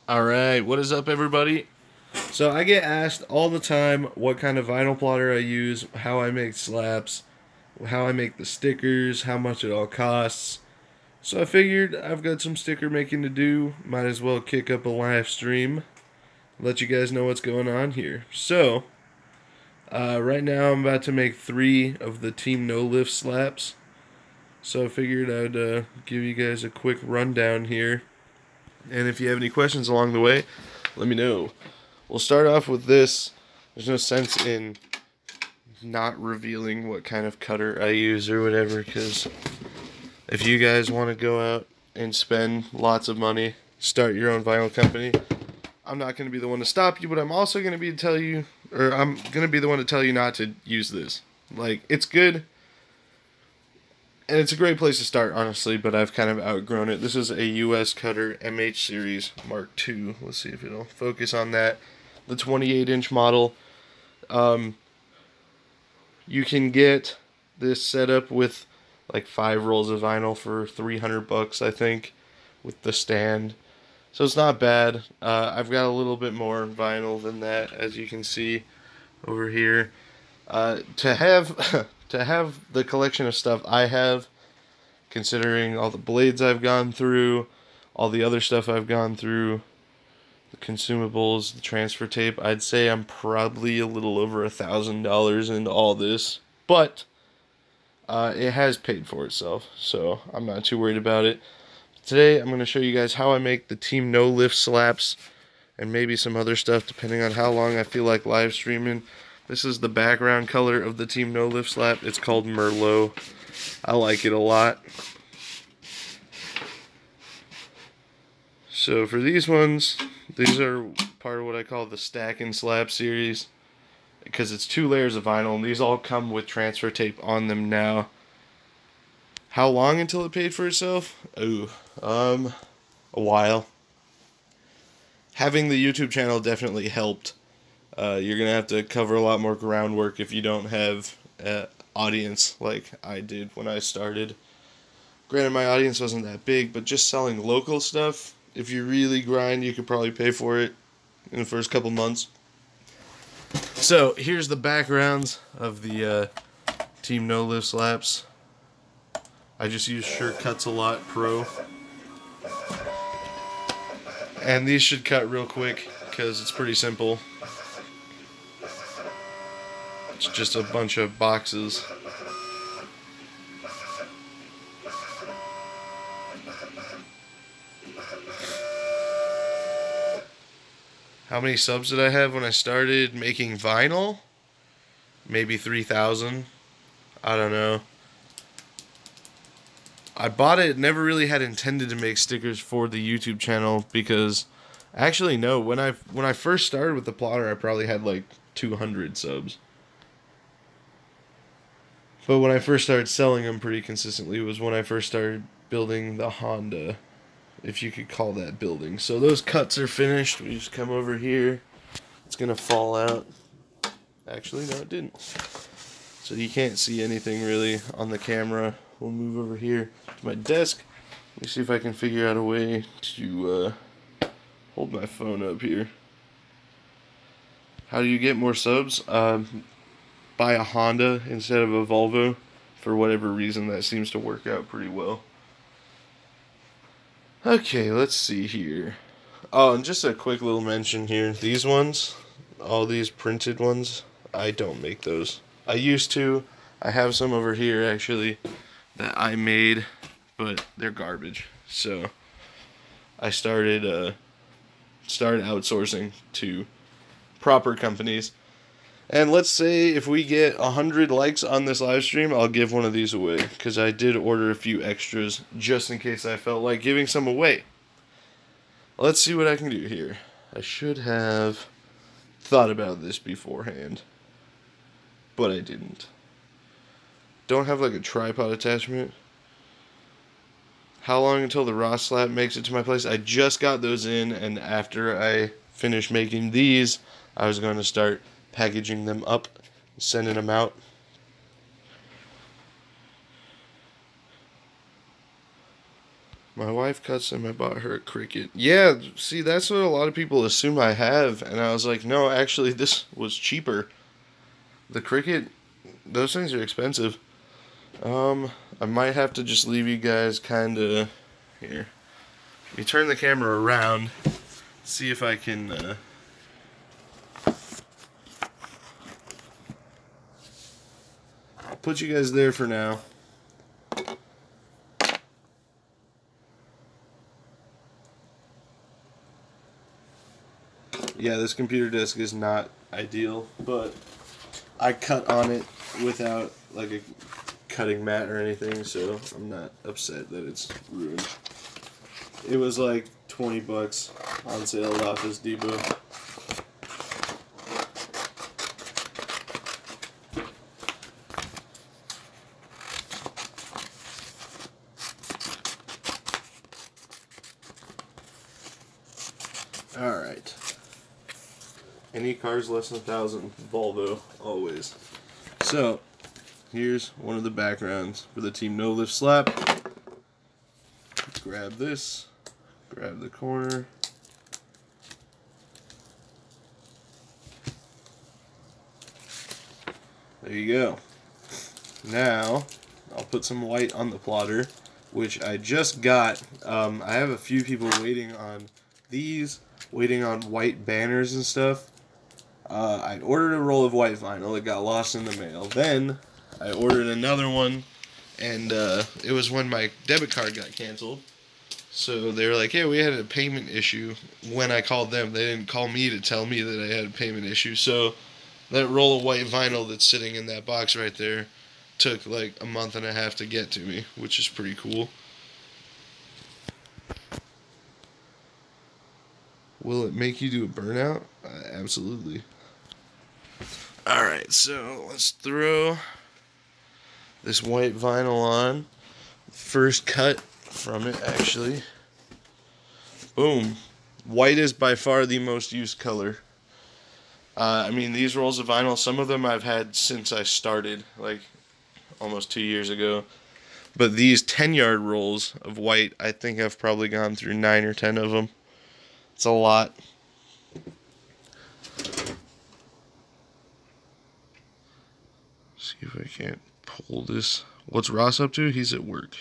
Alright, what is up, everybody? So I get asked all the time what kind of vinyl plotter I use, how I make slaps, how I make the stickers, how much it all costs. So I figured I've got some sticker making to do, might as well kick up a live stream, let you guys know what's going on here. So, right now I'm about to make 3 of the Team No Lift slaps. So I figured I'd give you guys a quick rundown here. And if you have any questions along the way, let me know. We'll start off with this. There's no sense in not revealing what kind of cutter I use or whatever, because if you guys want to go out and spend lots of money, start your own vinyl company, I'm not going to be the one to stop you, but I'm also going to be I'm going to be the one to tell you not to use this. Like, it's good. And it's a great place to start, honestly, but I've kind of outgrown it. This is a US Cutter MH Series Mark II. Let's see if it'll focus on that. The 28-inch model. You can get this set up with like 5 rolls of vinyl for $300, I think, with the stand. So it's not bad. I've got a little bit more vinyl than that, as you can see over here. To have to have the collection of stuff I have, considering all the blades I've gone through, all the other stuff I've gone through, the consumables, the transfer tape, I'd say I'm probably a little over $1,000 into all this, but it has paid for itself, so I'm not too worried about it. Today I'm going to show you guys how I make the Team No Lift slaps, and maybe some other stuff depending on how long I feel like live streaming. This is the background color of the Team No Lift slap. It's called Merlot. I like it a lot. So for these ones, these are part of what I call the Stack and Slap series, because it's 2 layers of vinyl, and these all come with transfer tape on them now. How long until it paid for itself? Oh, a while. Having the YouTube channel definitely helped. You're going to have to cover a lot more groundwork if you don't have an audience like I did when I started. Granted, my audience wasn't that big, but just selling local stuff, if you really grind, you could probably pay for it in the first couple months. So, here's the backgrounds of the Team No Lift slaps. I just use Shirt Cuts a Lot Pro. And these should cut real quick, because it's pretty simple. It's just a bunch of boxes. How many subs did I have when I started making vinyl? Maybe 3,000. I don't know. I bought it, never really had intended to make stickers for the YouTube channel, because actually no, when I first started with the plotter, I probably had like 200 subs. But when I first started selling them pretty consistently was when I first started building the Honda, if you could call that building. So those cuts are finished. We just come over here. It's going to fall out. Actually, no, it didn't. So you can't see anything really on the camera. We'll move over here to my desk. Let me see if I can figure out a way to hold my phone up here. How do you get more subs? Buy a Honda instead of a Volvo. For whatever reason, that seems to work out pretty well. Okay, let's see here. Oh, and just a quick little mention here. These ones, all these printed ones, I don't make those. I used to. I have some over here, actually, that I made, but they're garbage. So I started outsourcing to proper companies. And let's say if we get 100 likes on this live stream, I'll give one of these away, because I did order a few extras just in case I felt like giving some away. Let's see what I can do here. I should have thought about this beforehand, but I didn't. Don't have like a tripod attachment. How long until the raw slab makes it to my place? I just got those in, and after I finish making these, I was going to start packaging them up, sending them out. My wife cuts them. I bought her a Cricut. Yeah, see, that's what a lot of people assume I have. And I was like, no, actually, this was cheaper. The Cricut, those things are expensive. I might have to just leave you guys kind of here. You turn the camera around, see if I can I'll put you guys there for now. Yeah, this computer desk is not ideal, but I cut on it without like a cutting mat or anything, so I'm not upset that it's ruined. It was like 20 bucks on sale at Office Depot. Alright. Any cars less than 1,000, Volvo, always. So, here's one of the backgrounds for the Team No Lift Slap. Grab this, grab the corner. There you go. Now, I'll put some white on the plotter, which I just got. I have a few people waiting on these, waiting on white banners and stuff. I ordered a roll of white vinyl. It got lost in the mail. Then I ordered another one, and it was when my debit card got canceled. So they were like, "Yeah, we had a payment issue." When I called them, they didn't call me to tell me that I had a payment issue. So that roll of white vinyl that's sitting in that box right there took like a month and a half to get to me, which is pretty cool. Will it make you do a burnout? Absolutely. Alright, so let's throw this white vinyl on. First cut from it, actually. Boom. White is by far the most used color. I mean, these rolls of vinyl, some of them I've had since I started, like almost 2 years ago. But these 10-yard rolls of white, I think I've probably gone through 9 or 10 of them. It's a lot. See if I can't pull this. What's Ross up to? He's at work.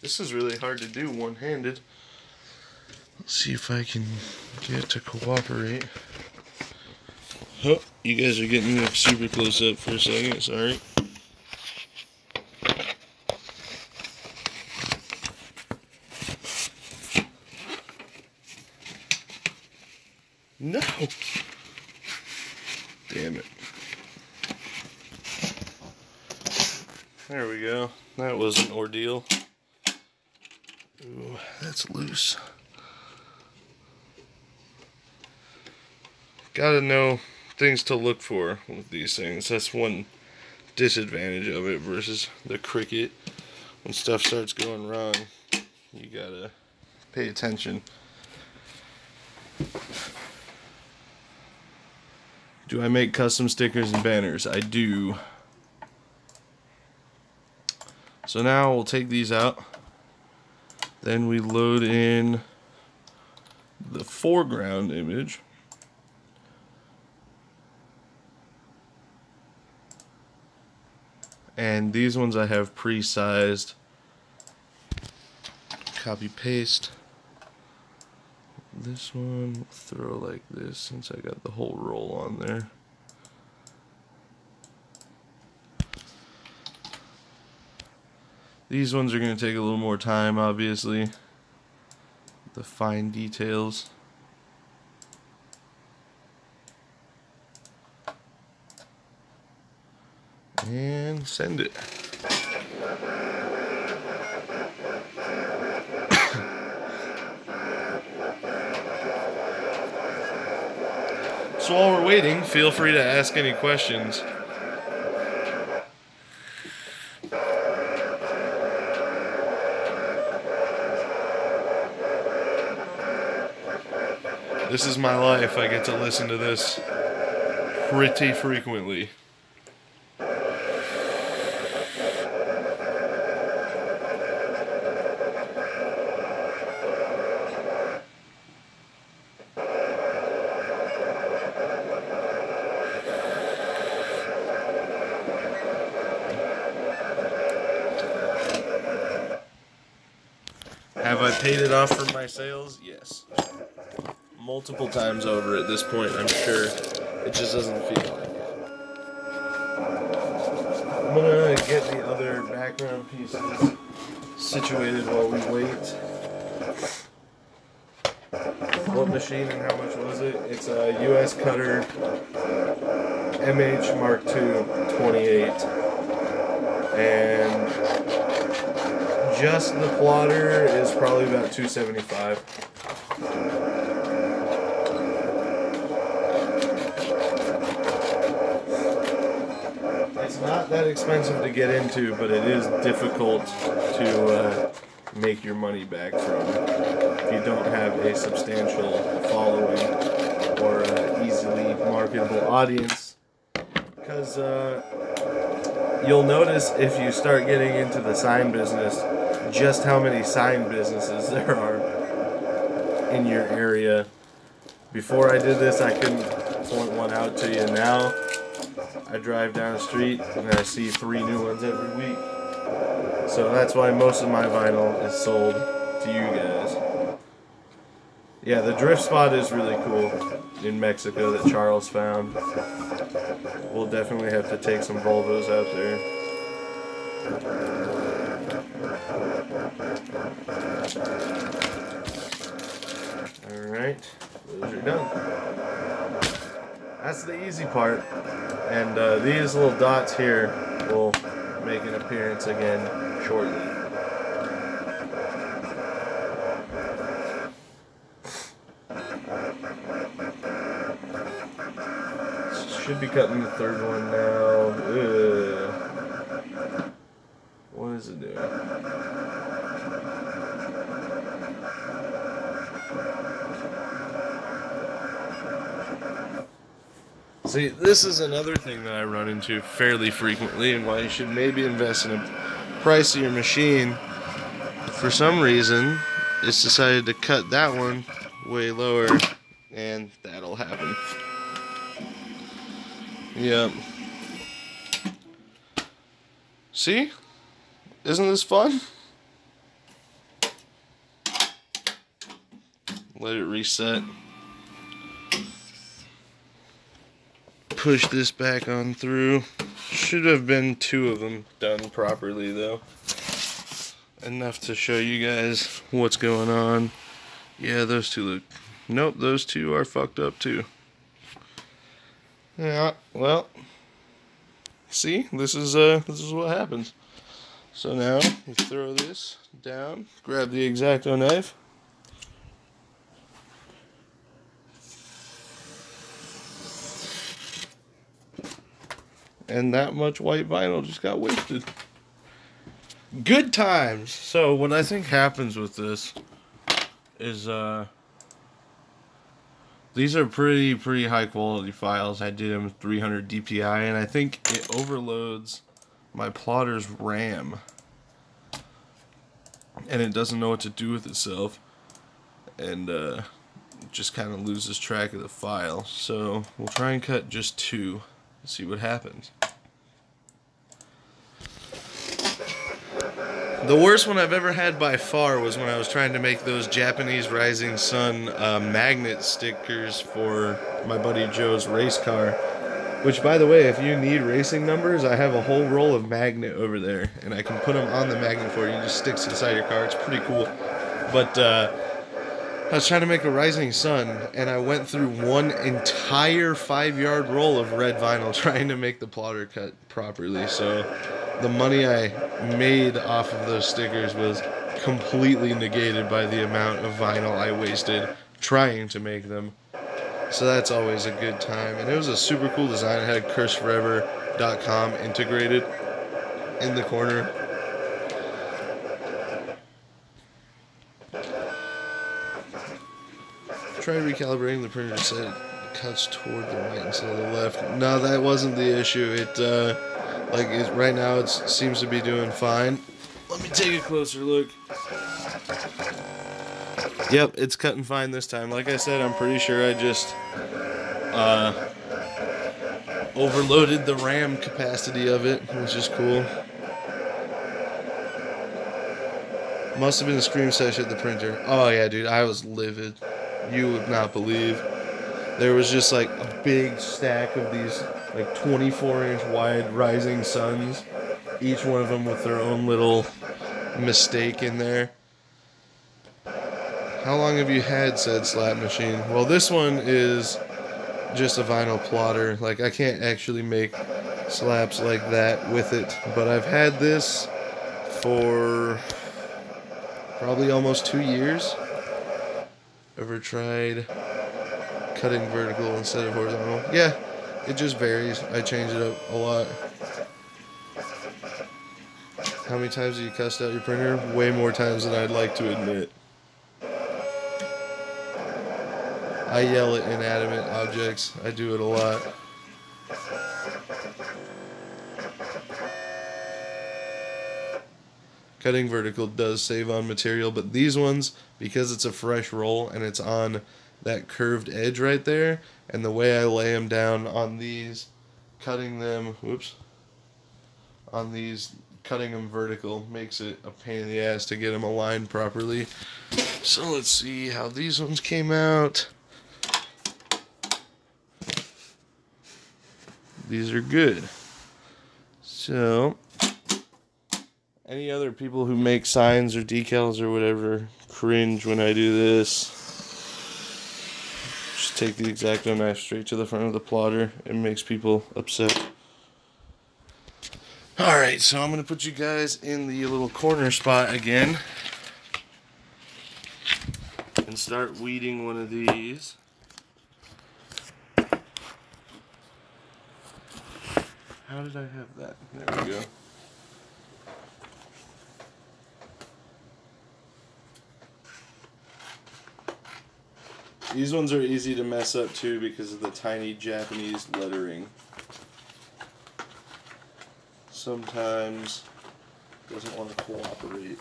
This is really hard to do one-handed. Let's see if I can get it to cooperate. Oh, you guys are getting super close up for a second, sorry. No! Damn it. There we go. That was an ordeal. Ooh, that's loose. Gotta know things to look for with these things. That's one disadvantage of it versus the Cricut. When stuff starts going wrong, you gotta pay attention. Do I make custom stickers and banners? I do. So now we'll take these out. Then we load in the foreground image. And these ones I have pre-sized. Copy paste. This one, throw like this since I got the whole roll on there. These ones are going to take a little more time, obviously. The fine details. And send it. So while we're waiting, feel free to ask any questions. This is my life. I get to listen to this pretty frequently. Have I paid it off for my sales? Yes. Multiple times over at this point, I'm sure. It just doesn't feel like it. I'm gonna get the other background pieces situated while we wait. What machine and how much was it? It's a US Cutter MH Mark II 28. And just the plotter is probably about $275. It's not that expensive to get into, but it is difficult to make your money back from if you don't have a substantial following or easily marketable audience. Because you'll notice if you start getting into the sign business just how many sign businesses there are in your area. Before I did this, I couldn't point one out to you. Now I drive down the street and I see 3 new ones every week. So that's why most of my vinyl is sold to you guys. Yeah, the drift spot is really cool in Mexico that Charles found. We'll definitely have to take some Volvos out there. Alright, those are done. That's the easy part. And these little dots here will make an appearance again shortly. Should be cutting the third one now. Ugh. What is it doing? See, this is another thing that I run into fairly frequently and why you should maybe invest in a pricier machine. For some reason, it's decided to cut that one way lower, and that'll happen. Yep. See? Isn't this fun? Let it reset. Push this back on through. Should have been 2 of them done properly though. Enough to show you guys what's going on. Yeah, those 2 look... Nope, those 2 are fucked up too. Yeah, well, see, this is what happens. So now you throw this down, grab the X-Acto knife, and that much white vinyl just got wasted. Good times. So what I think happens with this is these are pretty high quality files. I did them 300 DPI, and I think it overloads my plotter's RAM, and it doesn't know what to do with itself, and just kind of loses track of the file. So we'll try and cut just 2 and see what happens. The worst one I've ever had by far was when I was trying to make those Japanese Rising Sun magnet stickers for my buddy Joe's race car. Which, by the way, if you need racing numbers, I have a whole roll of magnet over there. And I can put them on the magnet for you. It just sticks inside your car. It's pretty cool. But I was trying to make a Rising Sun, and I went through one entire 5-yard roll of red vinyl trying to make the plotter cut properly. So the money I made off of those stickers was completely negated by the amount of vinyl I wasted trying to make them. So that's always a good time. And it was a super cool design. It had curseforever.com integrated in the corner. Try recalibrating the printer so it cuts toward the right instead of the left. No, that wasn't the issue. Right now it seems to be doing fine. Let me take a closer look. Yep, it's cutting fine this time. Like I said, I'm pretty sure I just overloaded the RAM capacity of it, which is cool. Must have been a scream session at the printer. Oh yeah, dude, I was livid. You would not believe. There was just like a big stack of these like 24-inch wide rising suns, each one of them with their own little mistake in there. How long have you had said slap machine? Well, this one is just a vinyl plotter. Like, I can't actually make slaps like that with it, but I've had this for probably almost 2 years. Ever tried cutting vertical instead of horizontal? Yeah, it just varies. I change it up a lot. How many times have you cussed out your printer? Way more times than I'd like to admit. I yell at inanimate objects. I do it a lot. Cutting vertical does save on material, but these ones, because it's a fresh roll and it's on that curved edge right there, and the way I lay them down on these, cutting them, cutting them vertical makes it a pain in the ass to get them aligned properly. So let's see how these ones came out. These are good. So, any other people who make signs or decals or whatever cringe when I do this, just take the X-Acto knife straight to the front of the plotter. It makes people upset. Alright, so I'm going to put you guys in the little corner spot again and start weeding one of these. How did I have that? There we go. These ones are easy to mess up too because of the tiny Japanese lettering. Sometimes it doesn't want to cooperate.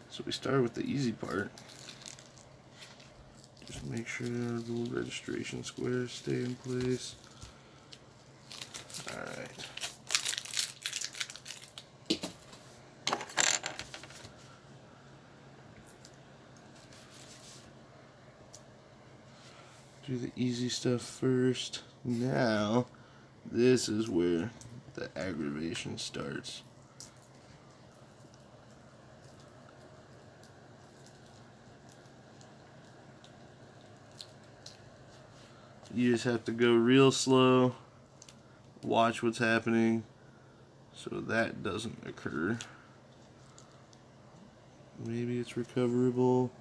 So we start with the easy part. Just make sure the little registration squares stay in place. Alright. Do the easy stuff first. Now, this is where the aggravation starts. You just have to go real slow, watch what's happening so that doesn't occur. Maybe it's recoverable.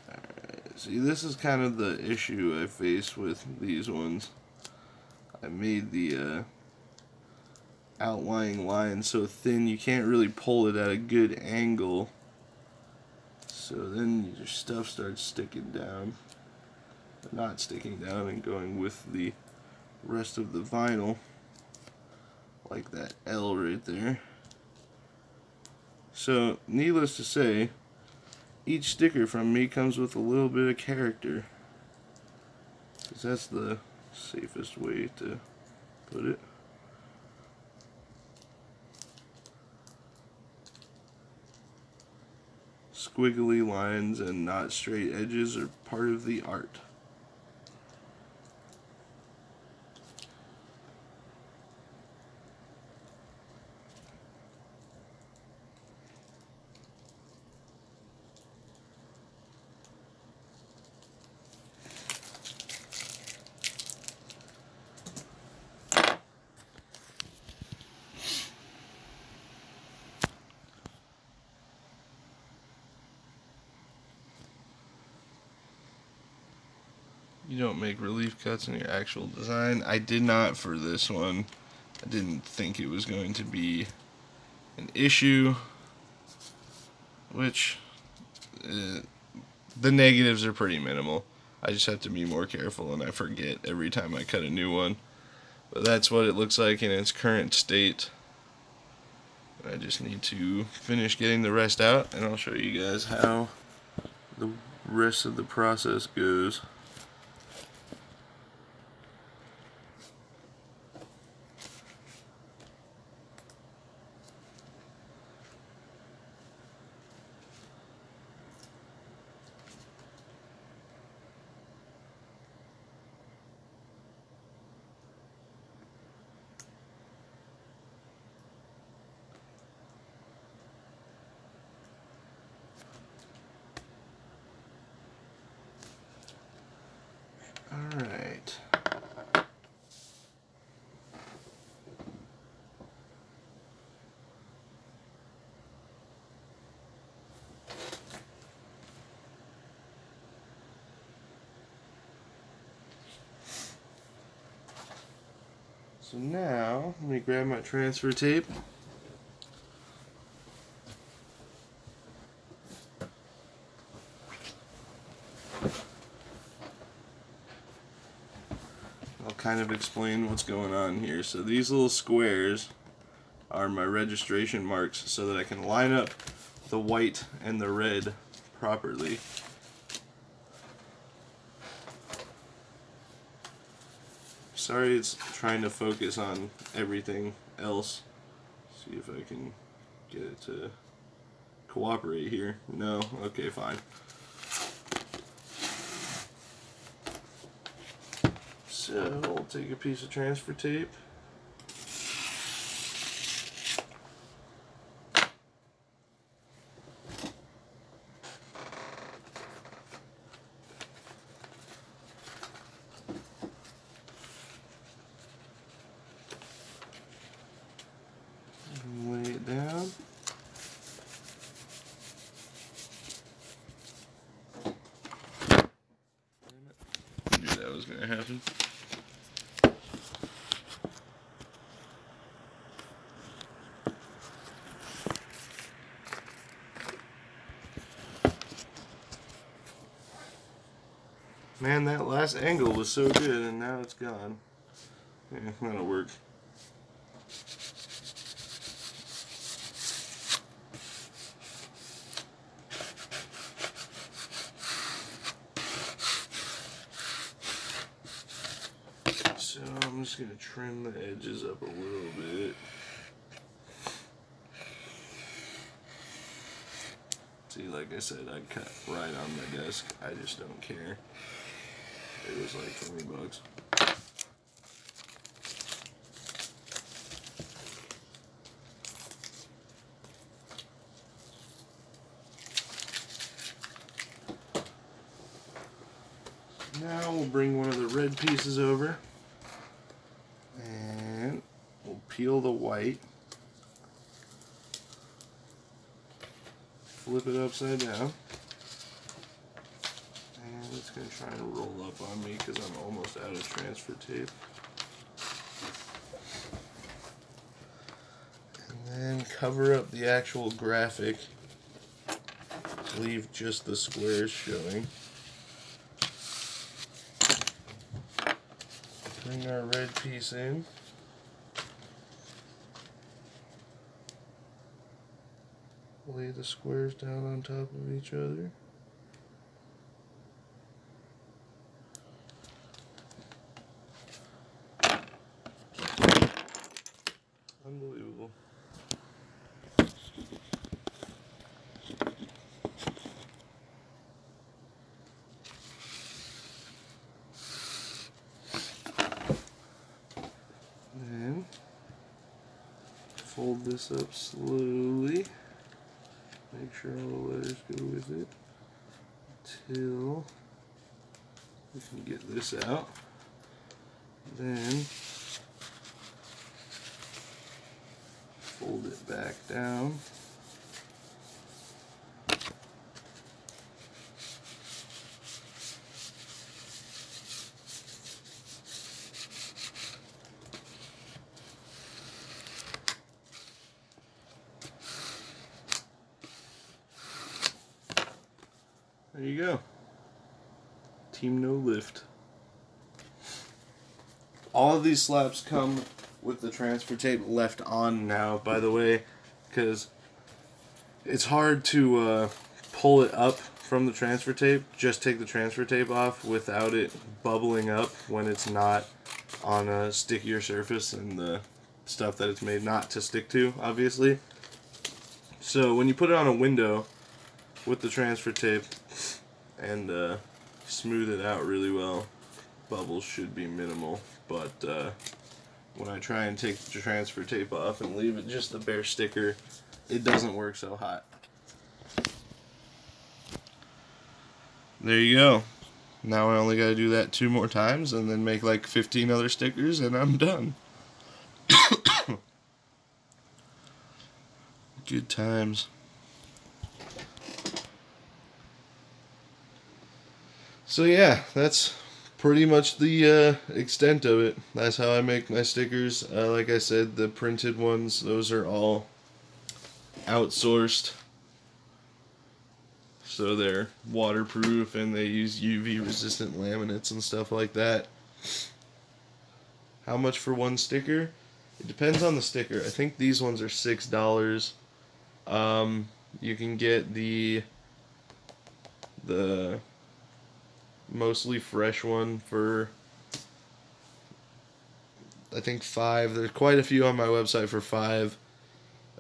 Alright, see, this is kind of the issue I face with these ones. I made the outlying line so thin you can't really pull it at a good angle. So then your stuff starts sticking down. Not sticking down and going with the rest of the vinyl. Like that L right there. So, needless to say, each sticker from me comes with a little bit of character. Because that's the safest way to put it. Squiggly lines and not straight edges are part of the art. you don't make relief cuts in your actual design. I did not for this one. I didn't think it was going to be an issue, which the negatives are pretty minimal. I just have to be more careful, and I forget every time I cut a new one. But that's what it looks like in its current state. I just need to finish getting the rest out, and I'll show you guys how the rest of the process goes. Alright. So now, let me grab my transfer tape. I'll kind of explain what's going on here. So these little squares are my registration marks so that I can line up the white and the red properly. Sorry, it's trying to focus on everything else. See if I can get it to cooperate here. No? Okay, fine. So, I'll take a piece of transfer tape. Lay it down. I knew that was going to happen. Man, that last angle was so good, and now it's gone. Yeah, that'll work. So I'm just going to trim the edges up a little bit. See, like I said, I cut right on the desk. I just don't care. It was like 20 bucks. Now we'll bring one of the red pieces over and we'll peel the white, flip it upside down, and it's going to try and roll up on me because I'm almost out of transfer tape. And then cover up the actual graphic, leave just the squares showing. Bring our red piece in. Lay the squares down on top of each other. Unbelievable. Then fold this up slowly. Make sure all the letters go with it until we can get this out. Then fold it back down. There you go. Team No Lift. All of these slaps come with the transfer tape left on now, by the way, because it's hard to pull it up from the transfer tape. Just take the transfer tape off without it bubbling up when it's not on a stickier surface and the stuff that it's made not to stick to, obviously. So when you put it on a window with the transfer tape and smooth it out really well, bubbles should be minimal. But when I try and take the transfer tape off and leave it just the bare sticker, it doesn't work so hot. There you go. Now I only gotta do that 2 more times and then make like 15 other stickers and I'm done. Good times. So yeah, that's pretty much the extent of it. That's how I make my stickers. Like I said, the printed ones, those are all outsourced. So they're waterproof and they use UV resistant laminates and stuff like that. How much for one sticker? It depends on the sticker. I think these ones are $6. You can get the mostly fresh one for I think $5. There's quite a few on my website for $5.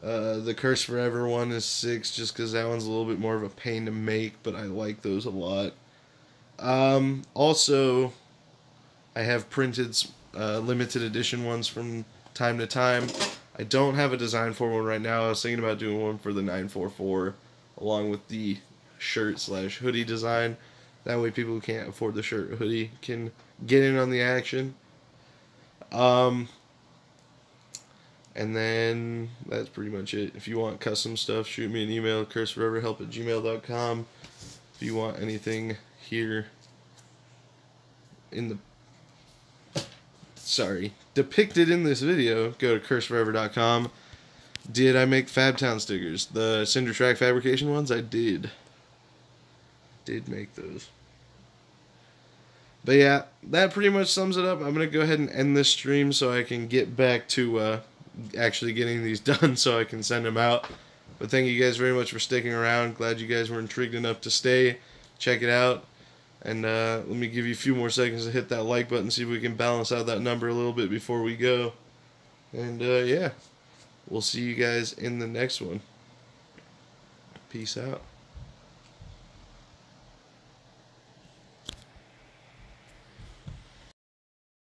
The Curse Forever one is $6 just because that one's a little bit more of a pain to make, but I like those a lot. Also, I have printed limited edition ones from time to time. I don't have a design for one right now. I was thinking about doing one for the 944 along with the shirt/hoodie design. That way people who can't afford the shirt or hoodie can get in on the action. And then that's pretty much it. If you want custom stuff, shoot me an email, curseforeverhelp@gmail.com. If you want anything here in the depicted in this video, go to curseforever.com. Did I make Fabtown stickers? The Cinder Track fabrication ones? I did make those. But yeah, that pretty much sums it up. I'm going to go ahead and end this stream so I can get back to actually getting these done so I can send them out. But thank you guys very much for sticking around. Glad you guys were intrigued enough to stay. Check it out. And let me give you a few more seconds to hit that like button, see if we can balance out that number a little bit before we go. And yeah, we'll see you guys in the next one. Peace out.